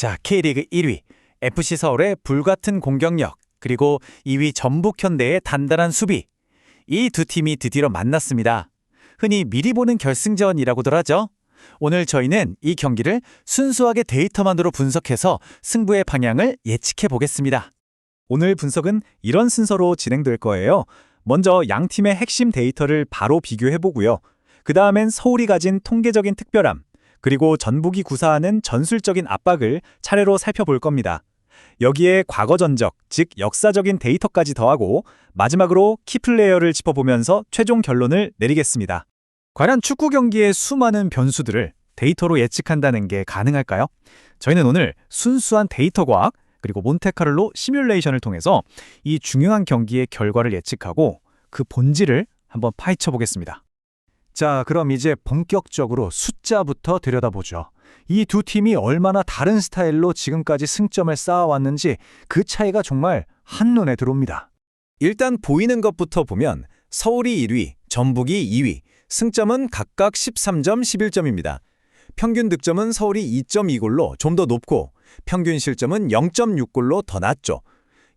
자, K리그 1위, FC 서울의 불같은 공격력, 그리고 2위 전북현대의 단단한 수비. 이 두 팀이 드디어 만났습니다. 흔히 미리 보는 결승전이라고들 하죠. 오늘 저희는 이 경기를 순수하게 데이터만으로 분석해서 승부의 방향을 예측해 보겠습니다. 오늘 분석은 이런 순서로 진행될 거예요. 먼저 양 팀의 핵심 데이터를 바로 비교해 보고요. 그 다음엔 서울이 가진 통계적인 특별함, 그리고 전북이 구사하는 전술적인 압박을 차례로 살펴볼 겁니다. 여기에 과거 전적, 즉 역사적인 데이터까지 더하고 마지막으로 키플레이어를 짚어보면서 최종 결론을 내리겠습니다. 과연 축구 경기의 수많은 변수들을 데이터로 예측한다는 게 가능할까요? 저희는 오늘 순수한 데이터 과학, 그리고 몬테카를로 시뮬레이션을 통해서 이 중요한 경기의 결과를 예측하고 그 본질을 한번 파헤쳐 보겠습니다. 자, 그럼 이제 본격적으로 숫자부터 들여다보죠. 이 두 팀이 얼마나 다른 스타일로 지금까지 승점을 쌓아왔는지 그 차이가 정말 한눈에 들어옵니다. 일단 보이는 것부터 보면 서울이 1위, 전북이 2위, 승점은 각각 13점, 11점입니다. 평균 득점은 서울이 2.2골로 좀 더 높고 평균 실점은 0.6골로 더 낮죠.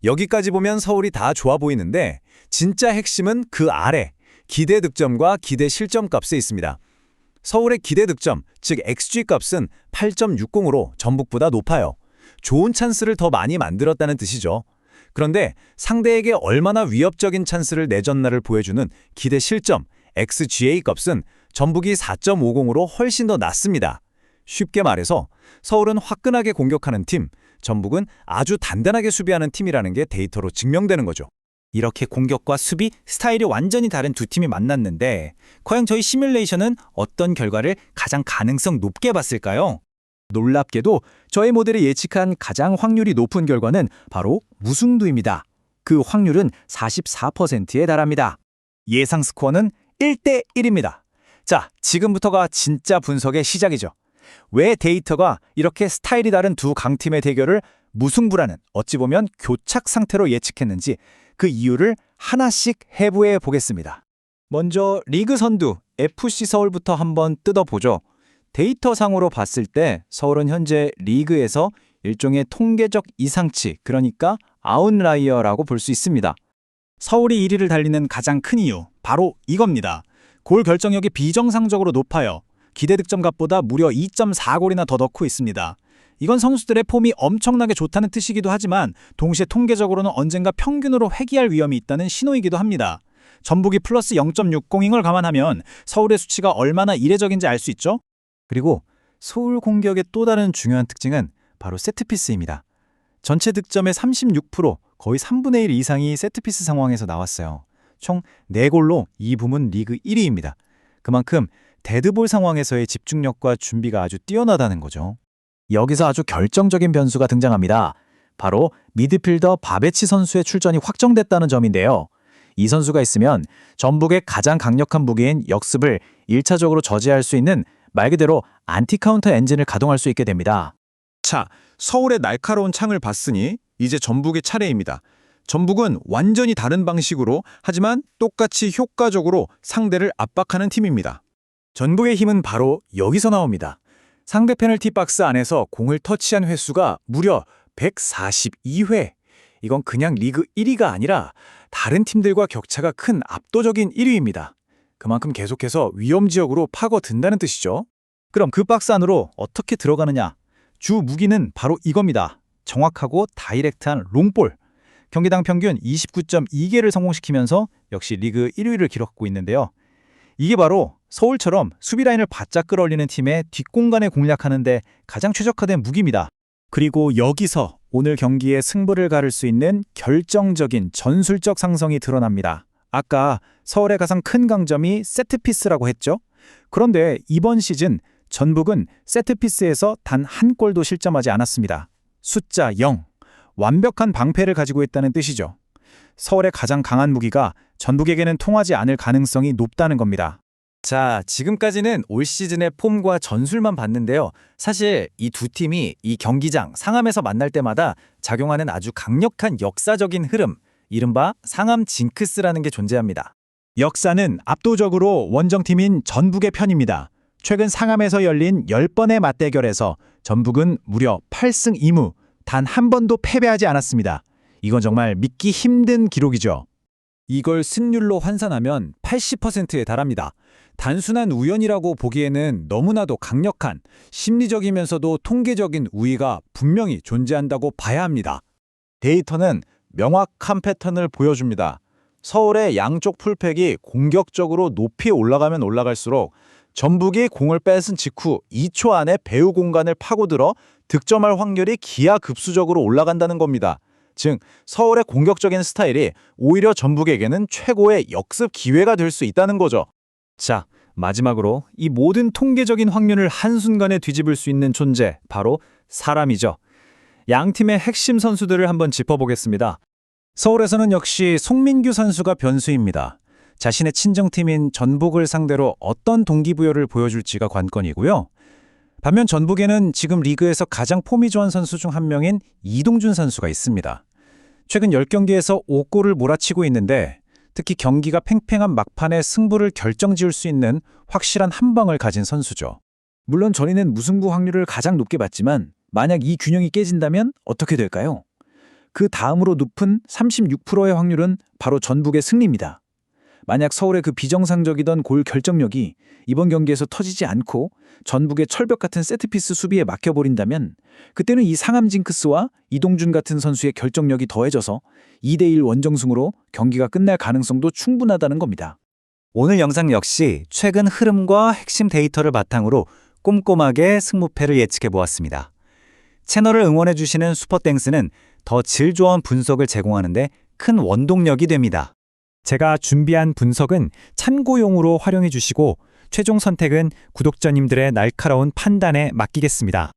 여기까지 보면 서울이 다 좋아 보이는데 진짜 핵심은 그 아래 기대 득점과 기대 실점 값에 있습니다. 서울의 기대 득점, 즉 XG 값은 8.60으로 전북보다 높아요. 좋은 찬스를 더 많이 만들었다는 뜻이죠. 그런데 상대에게 얼마나 위협적인 찬스를 내줬나를 보여주는 기대 실점, XGA 값은 전북이 4.50으로 훨씬 더 낮습니다. 쉽게 말해서 서울은 화끈하게 공격하는 팀, 전북은 아주 단단하게 수비하는 팀이라는 게 데이터로 증명되는 거죠. 이렇게 공격과 수비, 스타일이 완전히 다른 두 팀이 만났는데 과연 저희 시뮬레이션은 어떤 결과를 가장 가능성 높게 봤을까요? 놀랍게도 저희 모델이 예측한 가장 확률이 높은 결과는 바로 무승부입니다. 그 확률은 44%에 달합니다. 예상 스코어는 1대1입니다. 자, 지금부터가 진짜 분석의 시작이죠. 왜 데이터가 이렇게 스타일이 다른 두 강팀의 대결을 무승부라는 어찌 보면 교착 상태로 예측했는지 그 이유를 하나씩 해부해 보겠습니다. 먼저 리그 선두 FC 서울부터 한번 뜯어보죠. 데이터상으로 봤을 때 서울은 현재 리그에서 일종의 통계적 이상치, 그러니까 아웃라이어라고 볼 수 있습니다. 서울이 1위를 달리는 가장 큰 이유, 바로 이겁니다. 골 결정력이 비정상적으로 높아요. 기대 득점값보다 무려 2.4골이나 더 넣고 있습니다. 이건 선수들의 폼이 엄청나게 좋다는 뜻이기도 하지만 동시에 통계적으로는 언젠가 평균으로 회귀할 위험이 있다는 신호이기도 합니다. 전북이 플러스 0.60인 걸 감안하면 서울의 수치가 얼마나 이례적인지 알 수 있죠? 그리고 서울 공격의 또 다른 중요한 특징은 바로 세트피스입니다. 전체 득점의 36%, 거의 3분의 1 이상이 세트피스 상황에서 나왔어요. 총 4골로 이 부문 리그 1위입니다. 그만큼 데드볼 상황에서의 집중력과 준비가 아주 뛰어나다는 거죠. 여기서 아주 결정적인 변수가 등장합니다. 바로 미드필더 바베치 선수의 출전이 확정됐다는 점인데요. 이 선수가 있으면 전북의 가장 강력한 무기인 역습을 1차적으로 저지할 수 있는 말 그대로 안티카운터 엔진을 가동할 수 있게 됩니다. 자, 서울의 날카로운 창을 봤으니 이제 전북의 차례입니다. 전북은 완전히 다른 방식으로 하지만 똑같이 효과적으로 상대를 압박하는 팀입니다. 전북의 힘은 바로 여기서 나옵니다. 상대 페널티 박스 안에서 공을 터치한 횟수가 무려 142회. 이건 그냥 리그 1위가 아니라 다른 팀들과 격차가 큰 압도적인 1위입니다. 그만큼 계속해서 위험 지역으로 파고든다는 뜻이죠. 그럼 그 박스 안으로 어떻게 들어가느냐? 주 무기는 바로 이겁니다. 정확하고 다이렉트한 롱볼. 경기당 평균 29.2개를 성공시키면서 역시 리그 1위를 기록하고 있는데요. 이게 바로 서울처럼 수비 라인을 바짝 끌어올리는 팀의 뒷공간에 공략하는 데 가장 최적화된 무기입니다. 그리고 여기서 오늘 경기의 승부를 가를 수 있는 결정적인 전술적 상성이 드러납니다. 아까 서울의 가장 큰 강점이 세트피스라고 했죠? 그런데 이번 시즌 전북은 세트피스에서 단 한 골도 실점하지 않았습니다. 숫자 0. 완벽한 방패를 가지고 있다는 뜻이죠. 서울의 가장 강한 무기가 전북에게는 통하지 않을 가능성이 높다는 겁니다. 자, 지금까지는 올 시즌의 폼과 전술만 봤는데요. 사실 이 두 팀이 이 경기장 상암에서 만날 때마다 작용하는 아주 강력한 역사적인 흐름, 이른바 상암 징크스라는 게 존재합니다. 역사는 압도적으로 원정팀인 전북의 편입니다. 최근 상암에서 열린 10번의 맞대결에서 전북은 무려 8승 2무, 단 한 번도 패배하지 않았습니다. 이건 정말 믿기 힘든 기록이죠. 이걸 승률로 환산하면 80%에 달합니다. 단순한 우연이라고 보기에는 너무나도 강력한 심리적이면서도 통계적인 우위가 분명히 존재한다고 봐야 합니다. 데이터는 명확한 패턴을 보여줍니다. 서울의 양쪽 풀백이 공격적으로 높이 올라가면 올라갈수록 전북이 공을 뺏은 직후 2초 안에 배후 공간을 파고들어 득점할 확률이 기하급수적으로 올라간다는 겁니다. 즉, 서울의 공격적인 스타일이 오히려 전북에게는 최고의 역습 기회가 될 수 있다는 거죠. 자, 마지막으로 이 모든 통계적인 확률을 한순간에 뒤집을 수 있는 존재, 바로 사람이죠. 양 팀의 핵심 선수들을 한번 짚어보겠습니다. 서울에서는 역시 송민규 선수가 변수입니다. 자신의 친정팀인 전북을 상대로 어떤 동기부여를 보여줄지가 관건이고요. 반면 전북에는 지금 리그에서 가장 폼이 좋은 선수 중 한 명인 이동준 선수가 있습니다. 최근 10경기에서 5골을 몰아치고 있는데 특히 경기가 팽팽한 막판에 승부를 결정지을 수 있는 확실한 한 방을 가진 선수죠. 물론 전위는 무승부 확률을 가장 높게 봤지만 만약 이 균형이 깨진다면 어떻게 될까요? 그 다음으로 높은 36%의 확률은 바로 전북의 승리입니다. 만약 서울의 그 비정상적이던 골 결정력이 이번 경기에서 터지지 않고 전북의 철벽 같은 세트피스 수비에 막혀버린다면 그때는 이 상암 징크스와 이동준 같은 선수의 결정력이 더해져서 2대1 원정승으로 경기가 끝날 가능성도 충분하다는 겁니다. 오늘 영상 역시 최근 흐름과 핵심 데이터를 바탕으로 꼼꼼하게 승무패를 예측해 보았습니다. 채널을 응원해주시는 슈퍼땡스는 더 질 좋은 분석을 제공하는데 큰 원동력이 됩니다. 제가 준비한 분석은 참고용으로 활용해 주시고 최종 선택은 구독자님들의 날카로운 판단에 맡기겠습니다.